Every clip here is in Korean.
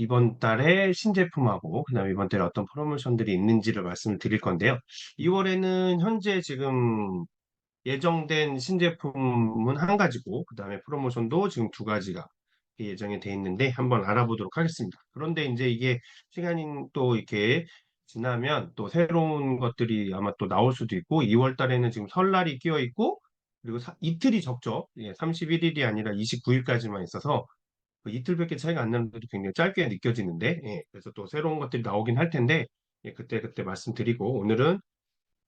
이번 달에 신제품하고 그다음에 이번 달에 어떤 프로모션들이 있는지를 말씀을 드릴 건데요. 2월에는 현재 지금 예정된 신제품은 한 가지고 그다음에 프로모션도 지금 두 가지가 예정이 돼 있는데 한번 알아보도록 하겠습니다. 그런데 이제 이게 시간이 또 이렇게 지나면 또 새로운 것들이 아마 또 나올 수도 있고 2월 달에는 지금 설날이 끼어 있고 그리고 이틀이 적죠. 31일이 아니라 29일까지만 있어서 그 이틀밖에 차이가 안 나는데도 굉장히 짧게 느껴지는데, 그래서 또 새로운 것들이 나오긴 할 텐데, 그때 말씀드리고, 오늘은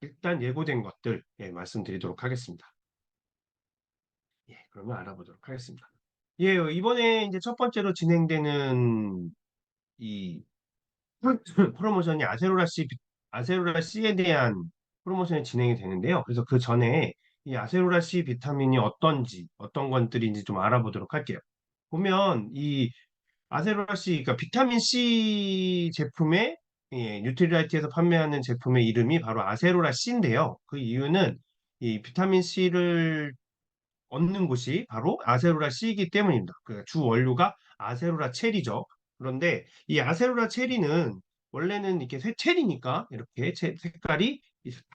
일단 예고된 것들, 말씀드리도록 하겠습니다. 그러면 알아보도록 하겠습니다. 이번에 이제 첫 번째로 진행되는 이 프로모션이 아세로라 C에 대한 프로모션이 진행이 되는데요. 그래서 그 전에 이 아세로라 C 비타민이 어떤지, 어떤 것들인지 좀 알아보도록 할게요. 보면 이 아세로라씨, 그러니까 비타민 C 제품의 뉴트리라이트에서 판매하는 제품의 이름이 바로 아세로라 C인데요. 그 이유는 이 비타민 C를 얻는 곳이 바로 아세로라 C이기 때문입니다. 그 주 원료가 아세로라 체리죠. 그런데 이 아세로라 체리는 원래는 이렇게 체리니까 이렇게 색깔이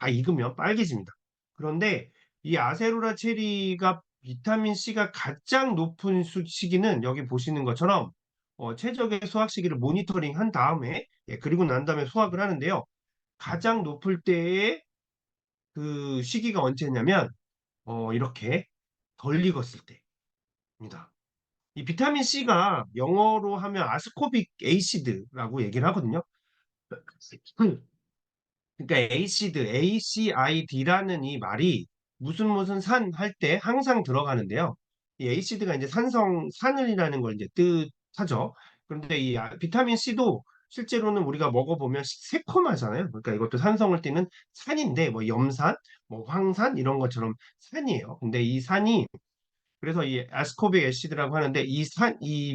다 익으면 빨개집니다. 그런데 이 아세로라 체리가 비타민 C가 가장 높은 시기는 여기 보시는 것처럼 최적의 수확 시기를 모니터링 한 다음에 그리고 난 다음에 수확을 하는데요. 가장 높을 때의 그 시기가 언제냐면 이렇게 덜 익었을 때입니다. 이 비타민 C가 영어로 하면 아스코빅 에이시드라고 얘기를 하거든요. 그러니까 에이시드, ACID라는 이 말이 무슨 산 할 때 항상 들어가는데요. 이 에이시드가 이제 산을이라는 걸 이제 뜻하죠. 그런데 이 비타민 C도 실제로는 우리가 먹어보면 새콤하잖아요. 그러니까 이것도 산성을 띠는 산인데 뭐 염산, 뭐 황산 이런 것처럼 산이에요. 근데 이 산이 그래서 이 아스코빅 애시드라고 하는데 이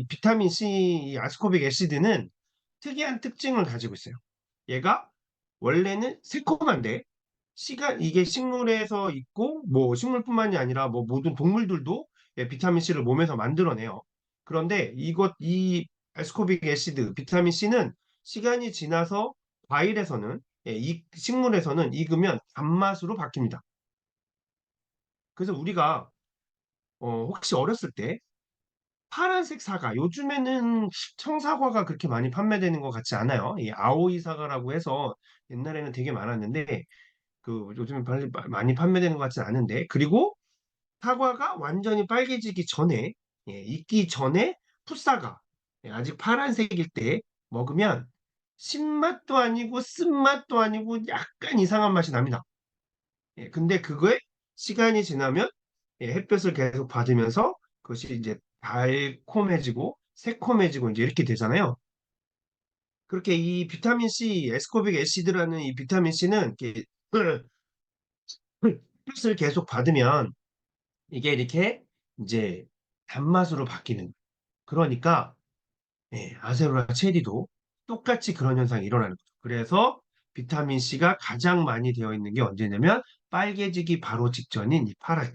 비타민 C 이 아스코빅 애시드는 특이한 특징을 가지고 있어요. 얘가 원래는 새콤한데 이게 식물에서 있고 뭐 식물뿐만이 아니라 뭐 모든 동물들도 비타민 C를 몸에서 만들어내요. 그런데 이 아스코빅 애시드 비타민 C는 시간이 지나서 과일에서는 이 식물에서는 익으면 단맛으로 바뀝니다. 그래서 우리가 혹시 어렸을 때 파란색 사과, 요즘에는 청사과가 그렇게 많이 판매되는 것 같지 않아요. 이 아오이 사과라고 해서 옛날에는 되게 많았는데, 그 요즘에 많이 판매되는 것 같지는 않은데, 그리고 사과가 완전히 빨개지기 전에, 익기 전에 풋사과, 아직 파란색일 때 먹으면 신맛도 아니고 쓴맛도 아니고 약간 이상한 맛이 납니다. 근데 그거에 시간이 지나면 햇볕을 계속 받으면서 그것이 이제 달콤해지고 새콤해지고 이제 이렇게 되잖아요. 그렇게 이 비타민 C, 에스코빅 애시드라는 이 비타민 C는 이렇게 햇볕을 계속 받으면 이게 이렇게 이제 단맛으로 바뀌는. 그러니까 아세로라 체리도 똑같이 그런 현상이 일어나는 거죠. 그래서 비타민 C가 가장 많이 되어 있는 게 언제냐면 빨개지기 바로 직전인 이 파랄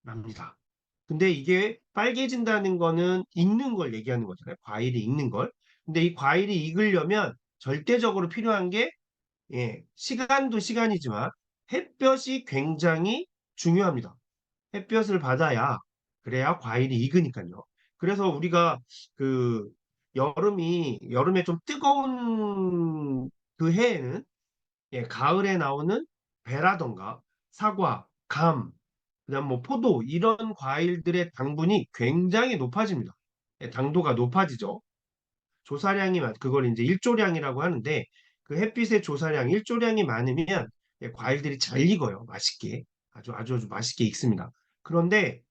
때랍니다. 근데 이게 빨개진다는 거는 익는 걸 얘기하는 거잖아요. 과일이 익는 걸. 근데 이 과일이 익으려면 절대적으로 필요한 게 시간도 시간이지만 햇볕이 굉장히 중요합니다. 햇볕을 받아야 그래야 과일이 익으니까요. 그래서 우리가 그 여름에 좀 뜨거운 그 해에는 가을에 나오는 배라던가 사과, 감, 그다음 뭐 포도 이런 과일들의 당분이 굉장히 높아집니다. 당도가 높아지죠. 그걸 이제 일조량이라고 하는데 그 햇빛의 조사량 일조량이 많으면 과일들이 잘 익어요. 맛있게. 아주 맛있게 익습니다. 그런데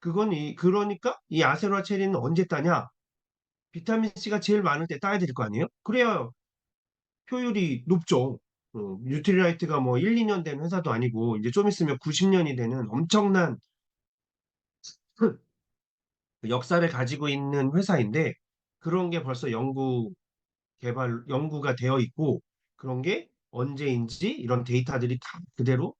그러니까 이 아세로라 체리는 언제 따냐? 비타민 C가 제일 많을 때 따야 될 거 아니에요? 그래야 효율이 높죠. 뉴트리라이트가 뭐 1, 2년 된 회사도 아니고 이제 좀 있으면 90년이 되는 엄청난 그 역사를 가지고 있는 회사인데 그런 게 벌써 연구가 되어 있고 그런 게 언제인지 이런 데이터들이 다 그대로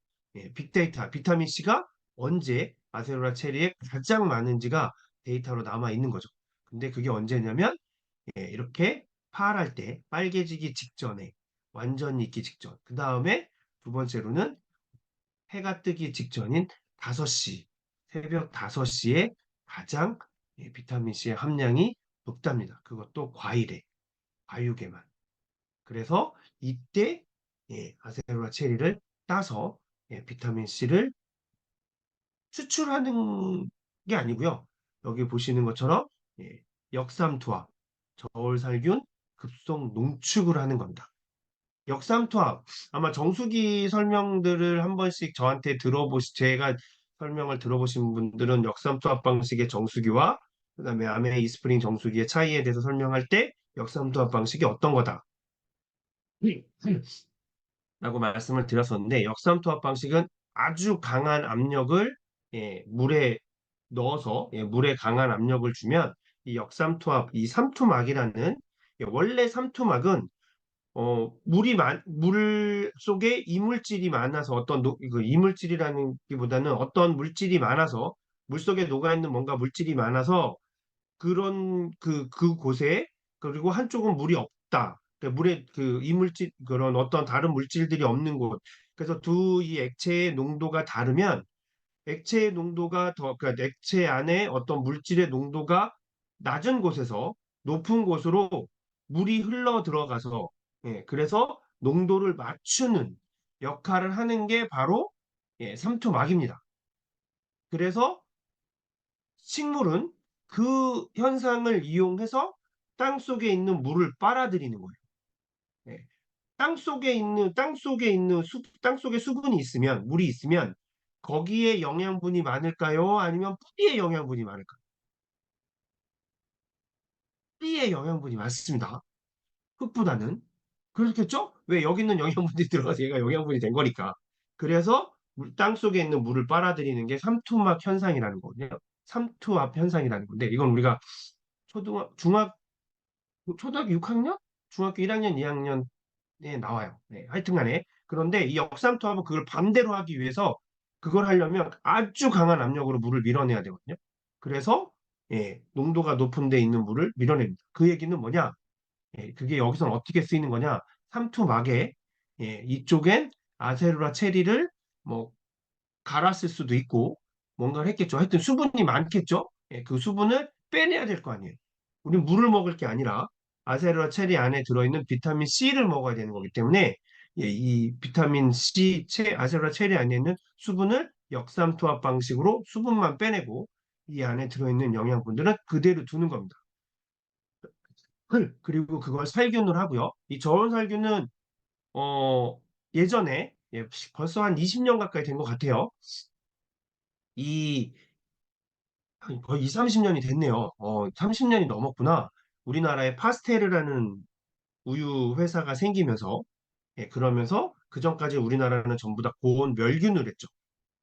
빅데이터, 비타민 C가 언제 아세로라 체리에 가장 많은지가 데이터로 남아 있는 거죠. 근데 그게 언제냐면 이렇게 파랄 때 빨개지기 직전에 완전히 익기 직전. 그 다음에 두 번째로는 해가 뜨기 직전인 5시, 새벽 5시에 가장 비타민 C의 함량이 높답니다. 그것도 과일에, 과육에만. 그래서 이때 아세로라 체리를 따서 비타민 C를 추출하는 게 아니고요. 여기 보시는 것처럼 역삼투압, 저울살균, 급속 농축을 하는 겁니다. 역삼투압, 아마 정수기 설명들을 한 번씩 저한테 제가 설명을 들어보신 분들은 역삼투압 방식의 정수기와 그다음에 아메 이스프링 정수기의 차이에 대해서 설명할 때 역삼투압 방식이 어떤 거다 라고 말씀을 드렸었는데 역삼투압 방식은 아주 강한 압력을 물에 넣어서 물에 강한 압력을 주면 이 역삼투압, 이 삼투막이라는 원래 삼투막은 물 속에 이물질이 많아서 그 이물질이라는 기보다는 어떤 물질이 많아서 물 속에 녹아있는 뭔가 물질이 많아서 그런 그곳에 그리고 한쪽은 물이 없다. 그러니까 물에 그 이물질 그런 어떤 다른 물질들이 없는 곳. 그래서 이 액체의 농도가 다르면 액체의 농도가 그러니까 액체 안에 어떤 물질의 농도가 낮은 곳에서 높은 곳으로 물이 흘러 들어가서 그래서 농도를 맞추는 역할을 하는 게 바로 삼투막입니다. 그래서 식물은 그 현상을 이용해서 땅 속에 있는 물을 빨아들이는 거예요. 예. 땅 속에 수분이 있으면, 물이 있으면 거기에 영양분이 많을까요? 아니면 뿌리에 영양분이 많을까요? 뿌리에 영양분이 많습니다. 흙보다는. 그렇겠죠? 왜 여기 있는 영양분이 들어가서 얘가 영양분이 된 거니까. 그래서 땅 속에 있는 물을 빨아들이는 게 삼투막 현상이라는 거거든요. 삼투압 현상이라는 건데, 이건 우리가 초등학교 6학년? 중학교 1학년, 2학년에 나와요. 하여튼 간에. 그런데 이 역삼투압은 그걸 반대로 하기 위해서 그걸 하려면 아주 강한 압력으로 물을 밀어내야 되거든요. 그래서 농도가 높은 데 있는 물을 밀어냅니다. 그 얘기는 뭐냐? 그게 여기서는 어떻게 쓰이는 거냐? 삼투막에 이쪽엔 아세로라 체리를 뭐 갈았을 수도 있고 뭔가를 했겠죠. 하여튼 수분이 많겠죠. 그 수분을 빼내야 될 거 아니에요. 우리 물을 먹을 게 아니라 아세로라 체리 안에 들어있는 비타민 C를 먹어야 되는 거기 때문에 이 비타민 C, 아세로라 체리 안에 있는 수분을 역삼투압 방식으로 수분만 빼내고 이 안에 들어있는 영양분들은 그대로 두는 겁니다. 그리고 그걸 살균을 하고요. 이 저온살균은 예전에 벌써 한 20년 가까이 된 것 같아요. 이 거의 2, 30년이 됐네요. 30년이 넘었구나. 우리나라에 파스테르라는 우유 회사가 생기면서 그러면서 그 전까지 우리나라는 전부 다 고온 멸균을 했죠.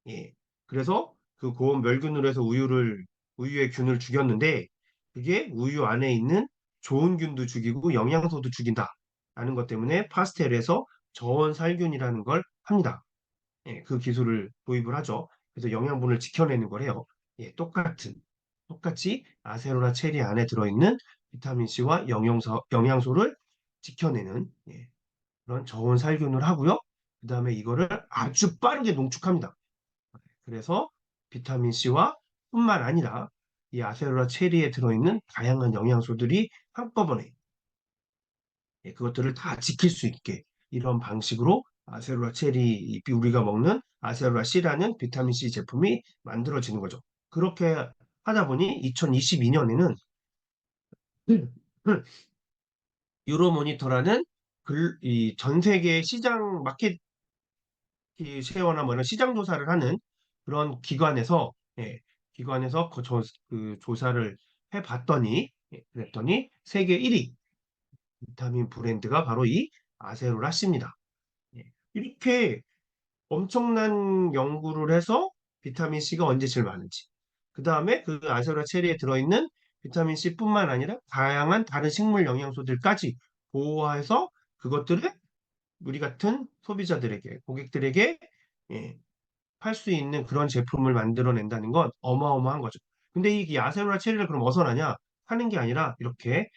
예. 그래서 그 고온 멸균으로 해서 우유의 균을 죽였는데 그게 우유 안에 있는 좋은 균도 죽이고 영양소도 죽인다라는 것 때문에 파스텔에서 저온 살균이라는 걸 합니다. 그 기술을 도입을 하죠. 그래서 영양분을 지켜내는 걸 해요. 똑같이 아세로라 체리 안에 들어있는 비타민 C와 영양소를 지켜내는 그런 저온 살균을 하고요. 그 다음에 이거를 아주 빠르게 농축합니다. 그래서 비타민 C와 뿐만 아니라 이 아세로라 체리에 들어있는 다양한 영양소들이 한꺼번에 그것들을 다 지킬 수 있게 이런 방식으로 아세로라 체리 우리가 먹는 아세로라 C라는 비타민 C 제품이 만들어지는 거죠. 그렇게 하다 보니 2022년에는 유로모니터라는 이전 세계 시장 마켓 쉐어나 뭐 이런 시장 조사를 하는 그런 기관에서 그 조사를 해봤더니 그랬더니 세계 1위 비타민 브랜드가 바로 이 아세로라 C입니다. 이렇게 엄청난 연구를 해서 비타민 C가 언제 제일 많은지 그 다음에 그 아세로라 체리에 들어있는 비타민 C뿐만 아니라 다양한 다른 식물 영양소들까지 보호해서 그것들을 우리 같은 소비자들에게 고객들에게 예, 팔 수 있는 그런 제품을 만들어낸다는 건 어마어마한 거죠. 근데 이 아세로라 체리를 그럼 어디서 나냐? 하는 게 아니라 이렇게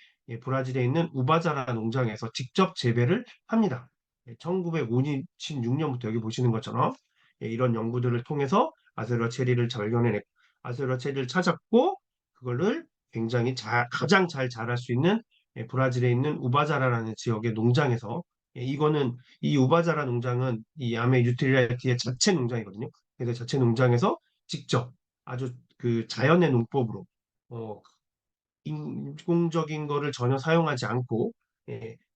브라질에 있는 우바자라 농장에서 직접 재배를 합니다. 1956년부터 여기 보시는 것처럼 이런 연구들을 통해서 아세로라 체리를 발견해냈고 아세로라 체리를 찾았고 그거를 굉장히 가장 잘 자랄 수 있는 브라질에 있는 우바자라라는 지역의 농장에서 이거는 이 우바자라 농장은 이 아메 유틸리티의 자체 농장이거든요. 그래서 자체 농장에서 직접 아주 그 자연의 농법으로 어, 인공적인 거를 전혀 사용하지 않고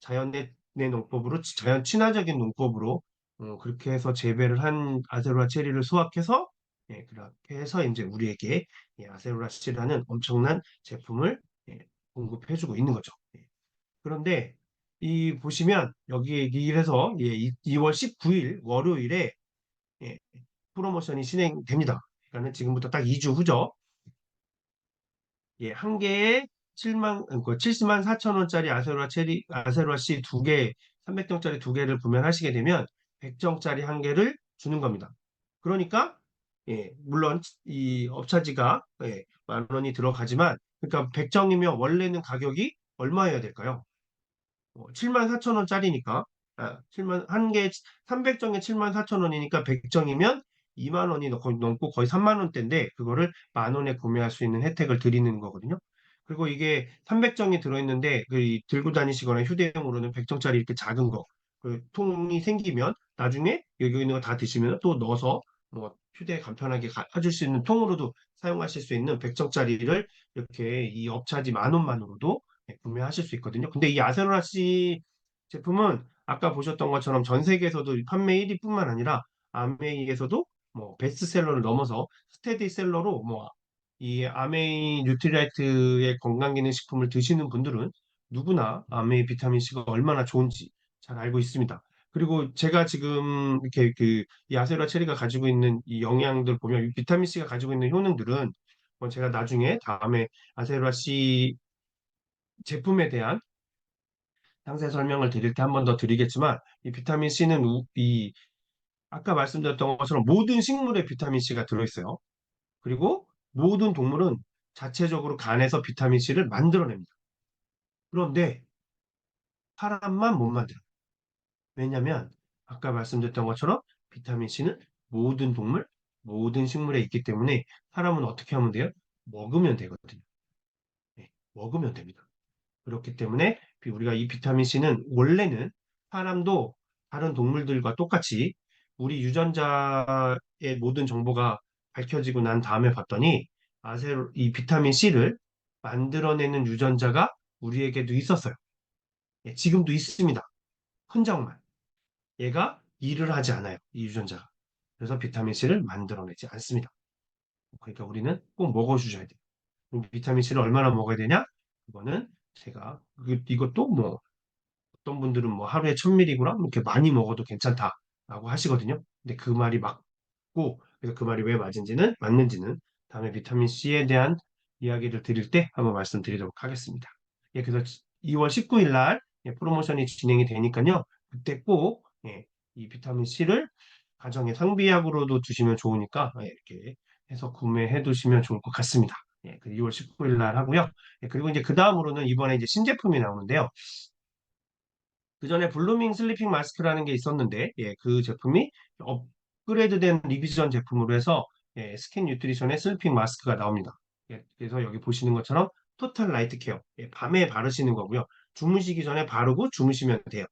자연의 농법으로 자연 친화적인 농법으로 그렇게 해서 재배를 한 아세로라 체리를 수확해서 그렇게 해서 이제 우리에게 아세로라 체리라는 엄청난 제품을 예, 공급해주고 있는 거죠. 그런데 이 보시면 여기 얘기를 해서 2월 19일 월요일에 예, 프로모션이 진행됩니다. 그러니까 지금부터 딱 2주 후죠. 한 개에 70만 4천 원짜리 아세로라 C 두 개, 300정짜리 두 개를 구매하시게 되면 100정짜리 한 개를 주는 겁니다. 그러니까 물론 이 업차지가 만 원이 들어가지만 그러니까 100정이면 원래는 가격이 얼마여야 될까요? 7만 4천 원짜리니까 한 개 300정에 7만 4천 원이니까 100정이면 2만 원이 거의 넘고 거의 3만 원대인데 그거를 만 원에 구매할 수 있는 혜택을 드리는 거거든요. 그리고 이게 300정이 들어있는데 들고 다니시거나 휴대용으로는 100정짜리 이렇게 작은 거 그 통이 생기면 나중에 여기 있는 거 다 드시면 또 넣어서 뭐 휴대에 간편하게 가질 수 있는 통으로도 사용하실 수 있는 100정짜리를 이렇게 이 업차지 만 원만으로도 구매하실 수 있거든요. 근데 이 아세로라 씨 제품은 아까 보셨던 것처럼 전 세계에서도 판매 1위뿐만 아니라 아메이에서도 뭐 베스트셀러를 넘어서 스테디셀러로 뭐 이 아메이 뉴트리라이트의 건강기능식품을 드시는 분들은 누구나 아메이 비타민C가 얼마나 좋은지 잘 알고 있습니다. 그리고 제가 지금 이렇게 이 아세로라 체리가 가지고 있는 이 영양들 보면 이 비타민C가 가지고 있는 효능들은 제가 나중에 다음에 아세로라 C 제품에 대한 상세 설명을 드릴 때 한 번 더 드리겠지만 이 비타민 C는 이 아까 말씀드렸던 것처럼 모든 식물에 비타민 C가 들어있어요. 그리고 모든 동물은 자체적으로 간에서 비타민 C를 만들어냅니다. 그런데 사람만 못 만들어요. 왜냐하면 아까 말씀드렸던 것처럼 비타민 C는 모든 동물, 모든 식물에 있기 때문에 사람은 어떻게 하면 돼요? 먹으면 되거든요. 먹으면 됩니다. 그렇기 때문에 우리가 이 비타민 C는 원래는 사람도 다른 동물들과 똑같이 우리 유전자의 모든 정보가 밝혀지고 난 다음에 봤더니 이 비타민 C를 만들어내는 유전자가 우리에게도 있었어요. 지금도 있습니다. 흔적만. 얘가 일을 하지 않아요. 이 유전자가. 그래서 비타민 C를 만들어내지 않습니다. 그러니까 우리는 꼭 먹어주셔야 돼요. 그럼 비타민 C를 얼마나 먹어야 되냐? 그거는 제가 이것도 뭐 어떤 분들은 뭐 하루에 1000mg 이렇게 많이 먹어도 괜찮다라고 하시거든요. 근데 그 말이 맞고 그래서 그 말이 왜 맞는지는 다음에 비타민 C에 대한 이야기를 드릴 때 한번 말씀드리도록 하겠습니다. 그래서 2월 19일 날 프로모션이 진행이 되니까요. 그때 꼭 이 비타민 C를 가정의 상비약으로도 두시면 좋으니까 이렇게 해서 구매해 두시면 좋을 것 같습니다. 그 2월 19일 날 하고요. 그리고 이제 그 다음으로는 이번에 이제 신제품이 나오는데요. 그 전에 블루밍 슬리핑 마스크라는 게 있었는데, 그 제품이 업그레이드된 리비전 제품으로 해서 스킨 뉴트리션의 슬리핑 마스크가 나옵니다. 그래서 여기 보시는 것처럼 토탈 라이트 케어, 밤에 바르시는 거고요. 주무시기 전에 바르고 주무시면 돼요.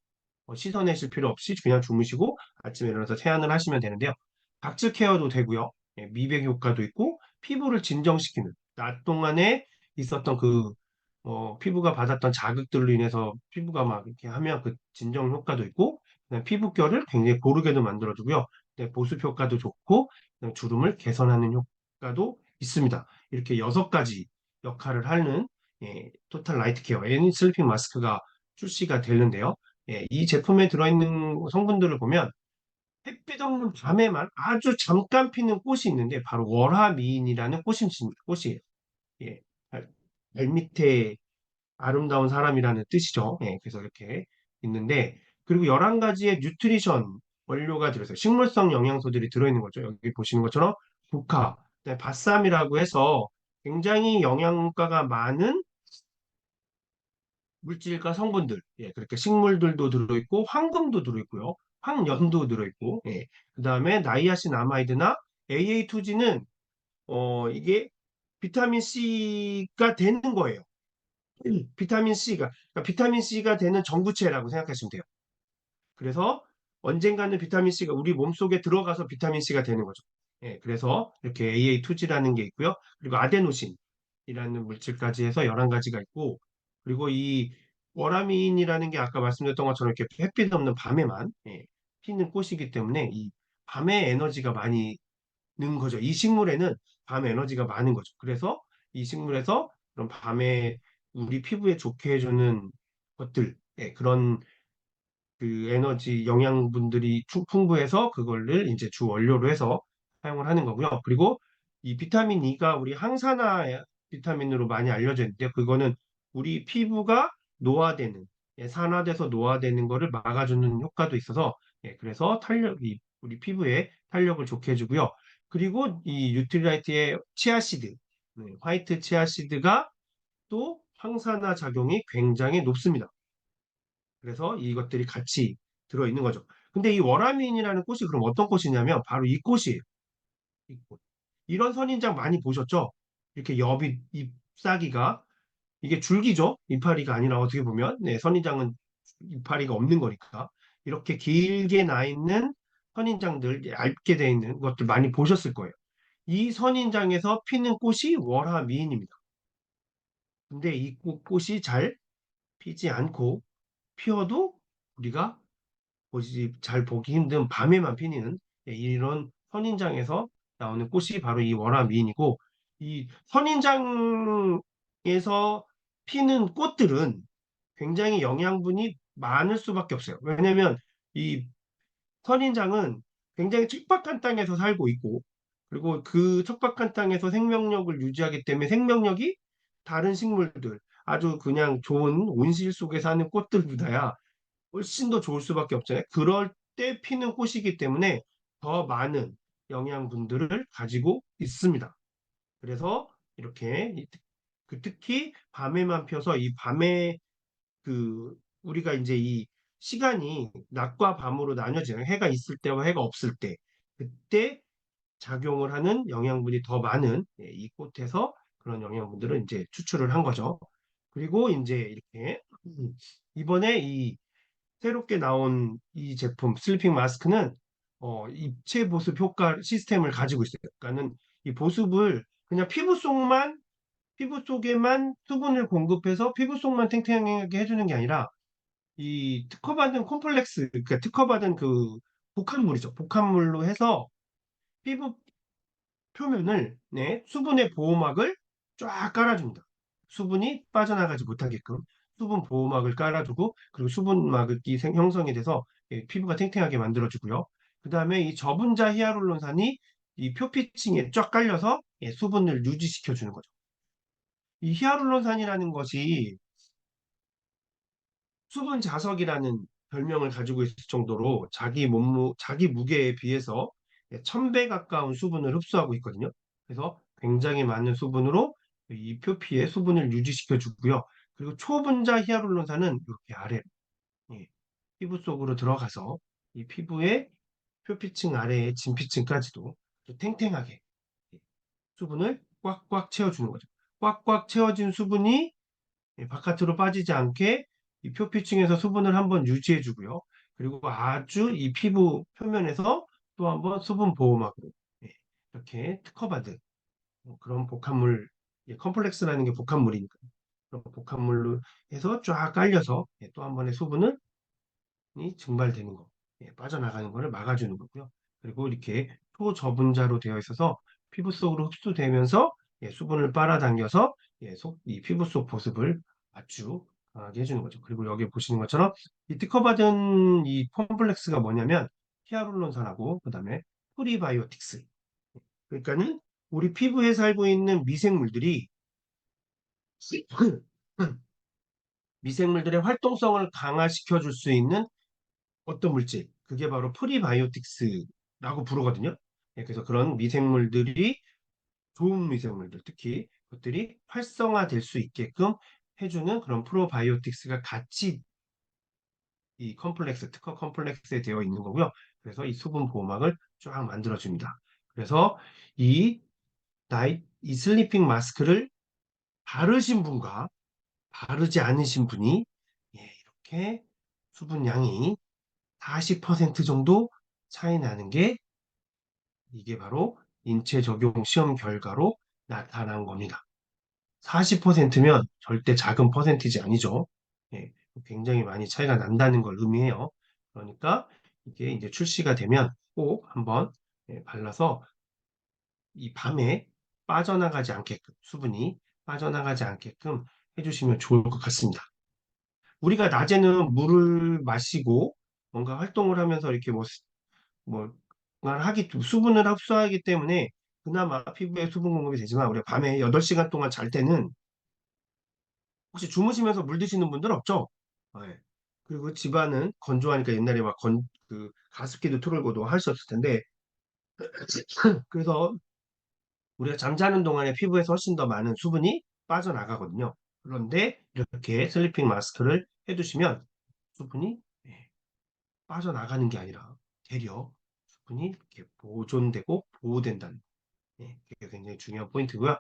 씻어내실 필요 없이 그냥 주무시고 아침에 일어나서 세안을 하시면 되는데요. 각질 케어도 되고요. 미백 효과도 있고 피부를 진정시키는 낮 동안에 있었던 피부가 받았던 자극들로 인해서 피부가 막 이렇게 하면 그 진정 효과도 있고 그다음에 피부결을 굉장히 고르게도 만들어주고요. 보습 효과도 좋고 그다음에 주름을 개선하는 효과도 있습니다. 이렇게 6가지 역할을 하는 토탈 라이트 케어 애니 슬리핑 마스크가 출시가 되는데요. 이 제품에 들어있는 성분들을 보면 햇빛 없는 밤에만 아주 잠깐 피는 꽃이 있는데 바로 월화미인이라는 꽃이에요. 예, 발 밑에 아름다운 사람이라는 뜻이죠. 그래서 이렇게 있는데 그리고 11가지의 뉴트리션 원료가 들어있어요. 식물성 영양소들이 들어있는 거죠. 여기 보시는 것처럼 보카, 그다음에 바쌈이라고 해서 굉장히 영양가가 많은 물질과 성분들, 그렇게 식물들도 들어있고 황금도 들어있고요. 황연도 들어있고, 그다음에 나이아신아마이드나 AA2G는 이게 비타민 C가 되는 거예요. 비타민 C가 그러니까 비타민 C가 되는 전구체라고 생각하시면 돼요. 그래서 언젠가는 비타민 C가 우리 몸속에 들어가서 비타민 C가 되는 거죠. 그래서 이렇게 AA2G라는 게 있고요. 그리고 아데노신이라는 물질까지 해서 11가지가 있고, 그리고 이 워라민이라는 게 아까 말씀드렸던 것처럼 이렇게 햇빛 없는 밤에만 피는 꽃이기 때문에 이 밤에 에너지가 많이 는 거죠. 이 식물에는 밤에 에너지가 많은 거죠. 그래서 이 식물에서 그런 밤에 우리 피부에 좋게 해주는 것들, 그런 그 에너지 영양분들이 풍부해서 그거를 이제 주 원료로 해서 사용을 하는 거고요. 그리고 이 비타민 E가 우리 항산화 비타민으로 많이 알려져 있는데 그거는 우리 피부가 노화되는 산화돼서 노화되는 거를 막아주는 효과도 있어서 그래서 탄력이 우리 피부에 탄력을 좋게 해주고요. 그리고 이 뉴트리라이트의 치아씨드, 화이트 치아씨드가 또 항산화 작용이 굉장히 높습니다. 그래서 이것들이 같이 들어있는 거죠. 근데 이 워라민이라는 꽃이 그럼 어떤 꽃이냐면 바로 이 꽃이에요. 이 꽃. 이런 선인장 많이 보셨죠? 이렇게 잎사귀가 이게 줄기죠? 이파리가 아니라 어떻게 보면 선인장은 이파리가 없는 거니까 이렇게 길게 나 있는 선인장들 얇게 돼 있는 것들 많이 보셨을 거예요. 이 선인장에서 피는 꽃이 월화미인입니다. 근데 이 꽃이 잘 피지 않고 피어도 우리가 잘 보기 힘든 밤에만 피는 이런 선인장에서 나오는 꽃이 바로 이 월화미인이고 이 선인장에서 피는 꽃들은 굉장히 영양분이 많을 수밖에 없어요. 왜냐면 이 선인장은 굉장히 척박한 땅에서 살고 있고 그리고 그 척박한 땅에서 생명력을 유지하기 때문에 생명력이 다른 식물들 아주 그냥 좋은 온실 속에 사는 꽃들보다야 훨씬 더 좋을 수밖에 없잖아요. 그럴 때 피는 꽃이기 때문에 더 많은 영양분들을 가지고 있습니다. 그래서 이렇게 특히 밤에만 펴서 이 밤에 그 우리가 이제 이 시간이 낮과 밤으로 나뉘어지는 해가 있을 때와 해가 없을 때 그때 작용을 하는 영양분이 더 많은 이 꽃에서 그런 영양분들을 이제 추출을 한 거죠. 그리고 이제 이렇게 이번에 이 새롭게 나온 이 제품 슬리핑 마스크는 입체 보습 효과 시스템을 가지고 있어요. 그러니까는 이 보습을 그냥 피부 속에만 수분을 공급해서 피부 속만 탱탱하게 해주는 게 아니라 이 특허받은 콤플렉스 그러니까 특허받은 그 복합물이죠. 복합물로 해서 피부 표면을 수분의 보호막을 쫙 깔아줍니다. 수분이 빠져나가지 못하게끔 수분 보호막을 깔아주고 그리고 수분막이 형성이 돼서 피부가 탱탱하게 만들어주고요. 그 다음에 이 저분자 히아룰론산이 이 표피층에 쫙 깔려서 수분을 유지시켜 주는 거죠. 이 히아룰론산이라는 것이 수분 자석이라는 별명을 가지고 있을 정도로 자기 무게에 비해서 1000배 가까운 수분을 흡수하고 있거든요. 그래서 굉장히 많은 수분으로 이 표피에 수분을 유지시켜 주고요. 그리고 초분자 히알루론산은 이렇게 아래 예, 피부 속으로 들어가서 이 피부의 표피층 아래의 진피층까지도 탱탱하게 수분을 꽉꽉 채워주는 거죠. 꽉꽉 채워진 수분이 바깥으로 빠지지 않게 이 표피층에서 수분을 한번 유지해 주고요. 그리고 아주 이 피부 표면에서 또 한번 수분 보호막으로 이렇게 특허받은 그런 복합물, 컴플렉스라는 게 복합물이니까 그런 복합물로 해서 쫙 깔려서 또 한 번의 수분을 증발되는 거, 빠져나가는 거를 막아주는 거고요. 그리고 이렇게 초저분자로 되어 있어서 피부 속으로 흡수되면서 수분을 빨아당겨서 이 피부 속 보습을 아주 강하게 해주는 거죠. 그리고 여기 보시는 것처럼 이 특허받은 이 콤플렉스가 뭐냐면 히아룰론산하고 그다음에 프리바이오틱스. 그러니까는 우리 피부에 살고 있는 미생물들이 미생물들의 활동성을 강화시켜 줄 수 있는 어떤 물질, 그게 바로 프리바이오틱스라고 부르거든요. 그래서 그런 미생물들이 좋은 미생물들, 특히 그것들이 활성화될 수 있게끔 해주는 그런 프로바이오틱스가 같이 이 컴플렉스, 특허 컴플렉스에 되어 있는 거고요. 그래서 이 수분 보호막을 쫙 만들어줍니다. 그래서 이 이 슬리핑 마스크를 바르신 분과 바르지 않으신 분이 예, 이렇게 수분량이 40% 정도 차이 나는 게 이게 바로 인체 적용 시험 결과로 나타난 겁니다. 40%면 절대 작은 퍼센티지 아니죠. 예, 굉장히 많이 차이가 난다는 걸 의미해요. 그러니까 이게 이제 출시가 되면 꼭 한번 발라서 이 밤에 빠져나가지 않게끔 수분이 빠져나가지 않게끔 해주시면 좋을 것 같습니다. 우리가 낮에는 물을 마시고 뭔가 활동을 하면서 이렇게 뭐, 말 하기, 수분을 흡수하기 때문에 그나마 피부에 수분 공급이 되지만 우리가 밤에 8시간 동안 잘 때는 혹시 주무시면서 물 드시는 분들 없죠? 네. 그리고 집안은 건조하니까 옛날에 그 가습기도 틀고도 할 수 없을 텐데 그래서 우리가 잠자는 동안에 피부에서 훨씬 더 많은 수분이 빠져나가거든요. 그런데 이렇게 슬리핑 마스크를 해두시면 수분이 빠져나가는 게 아니라 되려 수분이 이렇게 보존되고 보호된다는 그게 굉장히 중요한 포인트고요.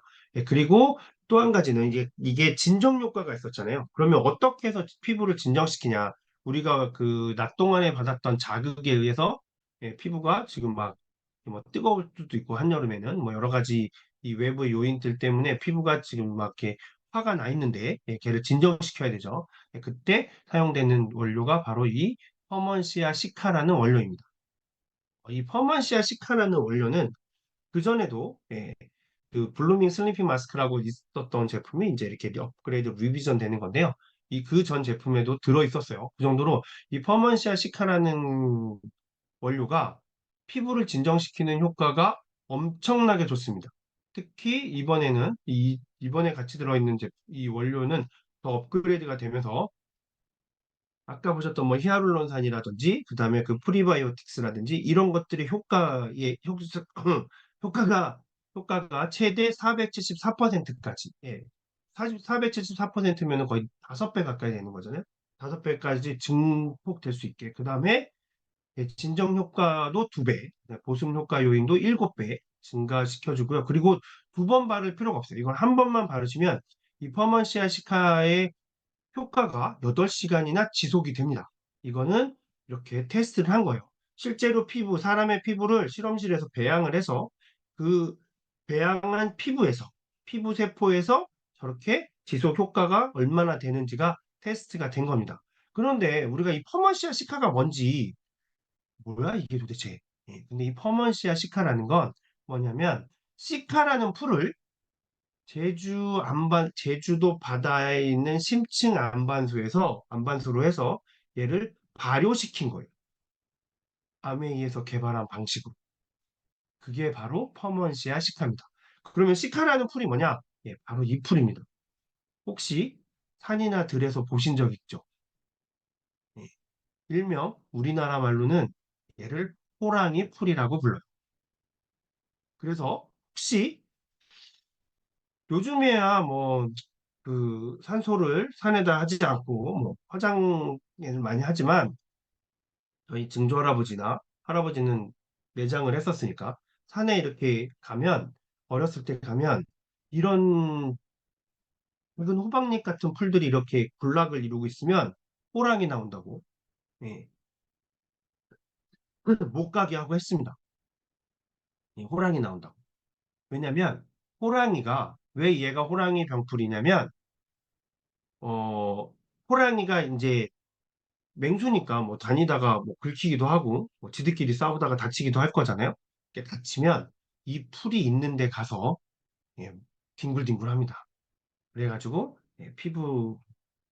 그리고 또 한 가지는 이게 진정 효과가 있었잖아요. 그러면 어떻게 해서 피부를 진정시키냐? 우리가 그 낮 동안에 받았던 자극에 의해서 피부가 지금 막 뭐 뜨거울 수도 있고 한여름에는 뭐 여러 가지 이 외부 요인들 때문에 피부가 지금 막 이렇게 화가 나 있는데 걔를 진정시켜야 되죠. 그때 사용되는 원료가 바로 이 퍼먼시아 시카라는 원료입니다. 이 퍼먼시아 시카라는 원료는 그전에도 그 블루밍 슬리핑 마스크라고 있었던 제품이 이제 이렇게 업그레이드 리비전 되는 건데요. 이 그 전 제품에도 들어 있었어요. 그 정도로 이 퍼먼시아 시카라는 원료가 피부를 진정시키는 효과가 엄청나게 좋습니다. 특히 이번에 같이 들어있는 이 원료는 더 업그레이드가 되면서 아까 보셨던 뭐 히알루론산이라든지 그다음에 그 프리바이오틱스라든지 이런 것들의 효과가 효과가 최대 474%까지 474%면 거의 5배 가까이 되는 거잖아요. 5배까지 증폭될 수 있게 그다음에 진정 효과도 2배, 보습 효과 요인도 7배 증가시켜주고요. 그리고 2번 바를 필요가 없어요. 이건 한 번만 바르시면 이 퍼먼시아 시카의 효과가 8시간이나 지속이 됩니다. 이거는 이렇게 테스트를 한 거예요. 실제로 사람의 피부를 실험실에서 배양을 해서 그 배양한 피부 세포에서 저렇게 지속 효과가 얼마나 되는지가 테스트가 된 겁니다. 그런데 우리가 이 퍼먼시아 시카가 뭔지 뭐야 이게 도대체? 근데 이 퍼먼시아 시카라는 건 뭐냐면 시카라는 풀을 제주도 바다에 있는 심층 안반수로 해서 얘를 발효시킨 거예요. 암에 의해서 개발한 방식으로. 그게 바로 퍼먼시아 시카입니다. 그러면 시카라는 풀이 뭐냐? 바로 이 풀입니다. 혹시 산이나 들에서 보신 적 있죠? 예, 일명 우리나라 말로는 얘를 호랑이 풀이라고 불러요. 그래서 혹시 요즘에야 뭐 그 산소를 산에다 하지 않고 뭐 화장을 많이 하지만 저희 증조 할아버지나 할아버지는 매장을 했었으니까 산에 이렇게 가면 어렸을 때 가면 이런 붉은 호박잎 같은 풀들이 이렇게 군락을 이루고 있으면 호랑이 나온다고 예. 그래서 못 가게 하고 했습니다. 호랑이 나온다고. 왜냐면 호랑이가 왜 얘가 호랑이 병풀이냐면 어 호랑이가 이제 맹수니까 뭐 다니다가 뭐 긁히기도 하고 뭐 지들끼리 싸우다가 다치기도 할 거잖아요. 이렇게 다치면 이 풀이 있는 데 가서 예, 뒹굴뒹굴합니다. 그래가지고 피부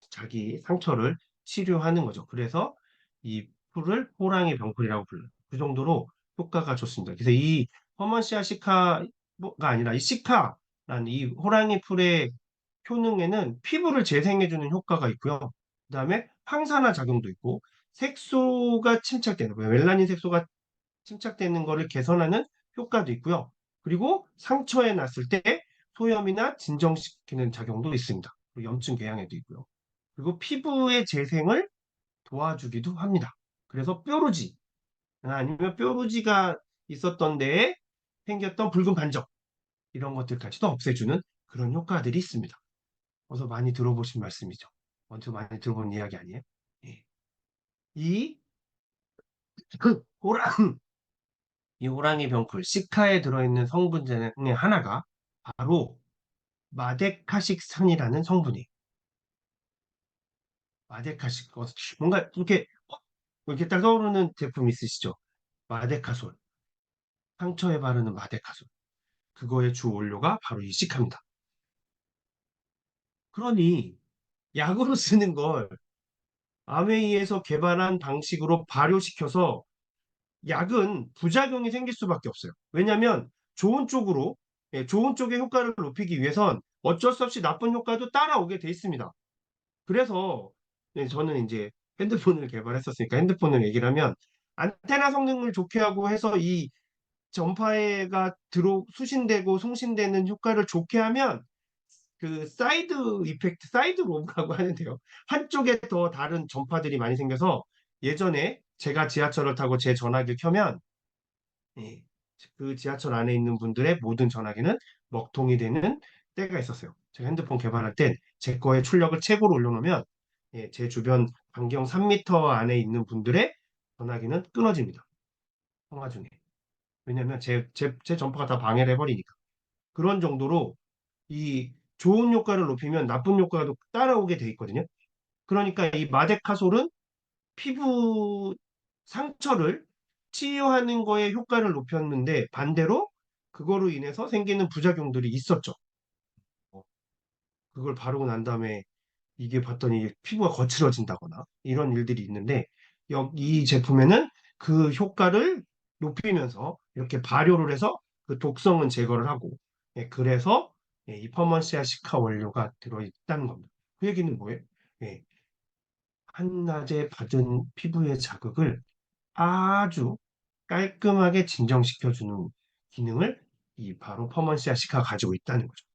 자기 상처를 치료하는 거죠. 그래서 이 풀을 호랑이 병풀이라고 불러요. 그 정도로 효과가 좋습니다. 그래서 이 퍼먼시아 시카가 아니라 이 시카라는 이 호랑이 풀의 효능에는 피부를 재생해주는 효과가 있고요. 그다음에 항산화 작용도 있고 색소가 침착되는 거예요. 멜라닌 색소가 침착되는 거를 개선하는 효과도 있고요. 그리고 상처에 났을 때 소염이나 진정시키는 작용도 있습니다. 그리고 염증 개양에도 있고요. 그리고 피부의 재생을 도와주기도 합니다. 그래서 뾰루지 아니면 뾰루지가 있었던 데에 생겼던 붉은 반점 이런 것들까지도 없애주는 그런 효과들이 있습니다. 어서 많이 들어보신 말씀이죠. 먼저 많이 들어본 이야기 아니에요? 예. 이 호랑 이 호랑이 병풀 시카에 들어있는 성분 중에 하나가 바로 마데카식산이라는 성분이. 마데카식 뭔가 이렇게 딱 떠오르는 제품 있으시죠? 마데카솔 상처에 바르는 마데카솔 그거의 주 원료가 바로 이 시카입니다. 그러니 약으로 쓰는 걸 아메이에서 개발한 방식으로 발효시켜서 약은 부작용이 생길 수밖에 없어요. 왜냐하면 좋은 쪽으로 좋은 쪽의 효과를 높이기 위해선 어쩔 수 없이 나쁜 효과도 따라오게 돼 있습니다. 그래서 저는 이제 핸드폰을 개발했었으니까 핸드폰을 얘기를 하면 안테나 성능을 좋게 하고 해서 이 전파에가 수신되고 송신되는 효과를 좋게 하면 그 사이드 이펙트, 사이드 로브라고 하는데요. 한쪽에 더 다른 전파들이 많이 생겨서 예전에 제가 지하철을 타고 제 전화기를 켜면 예, 그 지하철 안에 있는 분들의 모든 전화기는 먹통이 되는 때가 있었어요. 제가 핸드폰 개발할 땐 제 거에 출력을 최고로 올려놓으면 제 주변 반경 3m 안에 있는 분들의 전화기는 끊어집니다. 통화 중에. 왜냐면 제 전파가 다 방해를 해버리니까. 그런 정도로 이 좋은 효과를 높이면 나쁜 효과가 따라오게 돼 있거든요. 그러니까 이 마데카솔은 피부 상처를 치유하는 거에 효과를 높였는데 반대로 그거로 인해서 생기는 부작용들이 있었죠. 어, 그걸 바르고 난 다음에 이게 봤더니 피부가 거칠어진다거나 이런 일들이 있는데 이 제품에는 그 효과를 높이면서 이렇게 발효를 해서 그 독성은 제거를 하고 그래서 이 퍼먼시아 시카 원료가 들어있다는 겁니다. 그 얘기는 뭐예요? 예, 한낮에 받은 피부의 자극을 아주 깔끔하게 진정시켜주는 기능을 이 바로 퍼먼시아 시카가 가지고 있다는 거죠.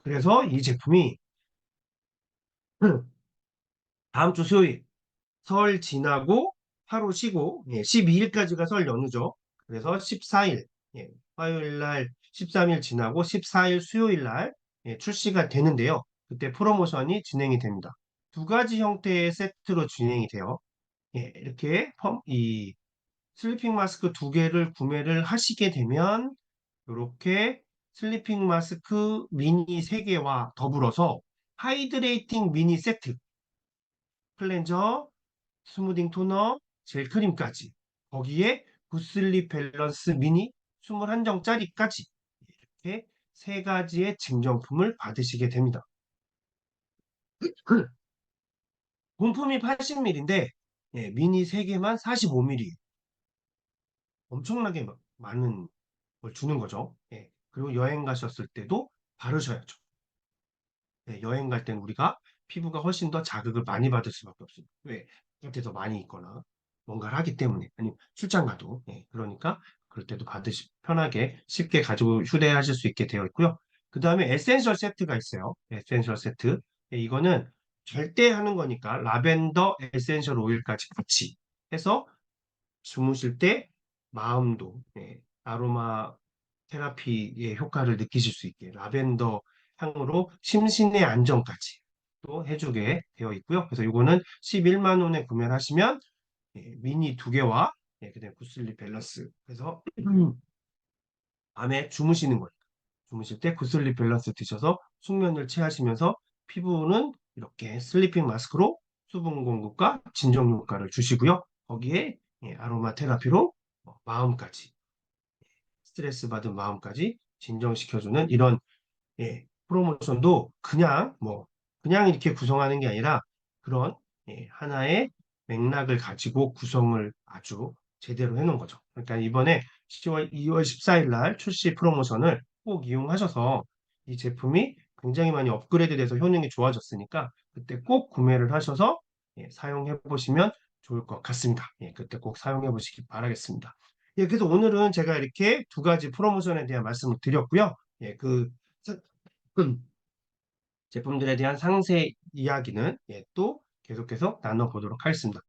그래서 이 제품이 다음 주 수요일 설 지나고 하루 쉬고 12일까지가 설 연휴죠. 그래서 14일 화요일 날 13일 지나고 14일 수요일 날 출시가 되는데요. 그때 프로모션이 진행이 됩니다. 두 가지 형태의 세트로 진행이 돼요. 이렇게 이 슬리핑 마스크 두 개를 구매를 하시게 되면 이렇게 슬리핑 마스크 미니 3개와 더불어서 하이드레이팅 미니 세트 클렌저 스무딩 토너, 젤 크림까지 거기에 굿슬립 밸런스 미니 21장짜리까지 이렇게 세 가지의 증정품을 받으시게 됩니다. 본품이 80ml인데 미니 3개만 45ml 엄청나게 많은 걸 주는 거죠. 그리고 여행 가셨을 때도 바르셔야죠. 여행 갈 땐 우리가 피부가 훨씬 더 자극을 많이 받을 수밖에 없습니다. 왜? 곁에서 많이 있거나 뭔가를 하기 때문에 아니면 출장 가도 그러니까 그럴 때도 받으시 편하게 쉽게 가지고 휴대하실 수 있게 되어 있고요. 그 다음에 에센셜 세트가 있어요. 에센셜 세트. 이거는 절대 하는 거니까 라벤더 에센셜 오일까지 같이 해서 주무실 때 마음도 아로마 테라피의 효과를 느끼실 수 있게 라벤더 향으로 심신의 안정까지 또 해주게 되어 있고요. 그래서 이거는 11만 원에 구매를 하시면 미니 2개와 그다음에 구슬리 밸런스 그래서 밤에 주무시는 거예요. 주무실 때 구슬리 밸런스 드셔서 숙면을 취하시면서 피부는 이렇게 슬리핑 마스크로 수분 공급과 진정 효과를 주시고요. 거기에 아로마 테라피로 마음까지 스트레스 받은 마음까지 진정시켜주는 이런 프로모션도 그냥 이렇게 구성하는 게 아니라 그런 하나의 맥락을 가지고 구성을 아주 제대로 해놓은 거죠. 그러니까 이번에 2월 14일 날 출시 프로모션을 꼭 이용하셔서 이 제품이 굉장히 많이 업그레이드돼서 효능이 좋아졌으니까 그때 꼭 구매를 하셔서 사용해 보시면 좋을 것 같습니다. 그때 꼭 사용해 보시기 바라겠습니다. 그래서 오늘은 제가 이렇게 두 가지 프로모션에 대한 말씀을 드렸고요. 예, 그 제품들에 대한 상세 이야기는 또 계속해서 나눠보도록 하겠습니다.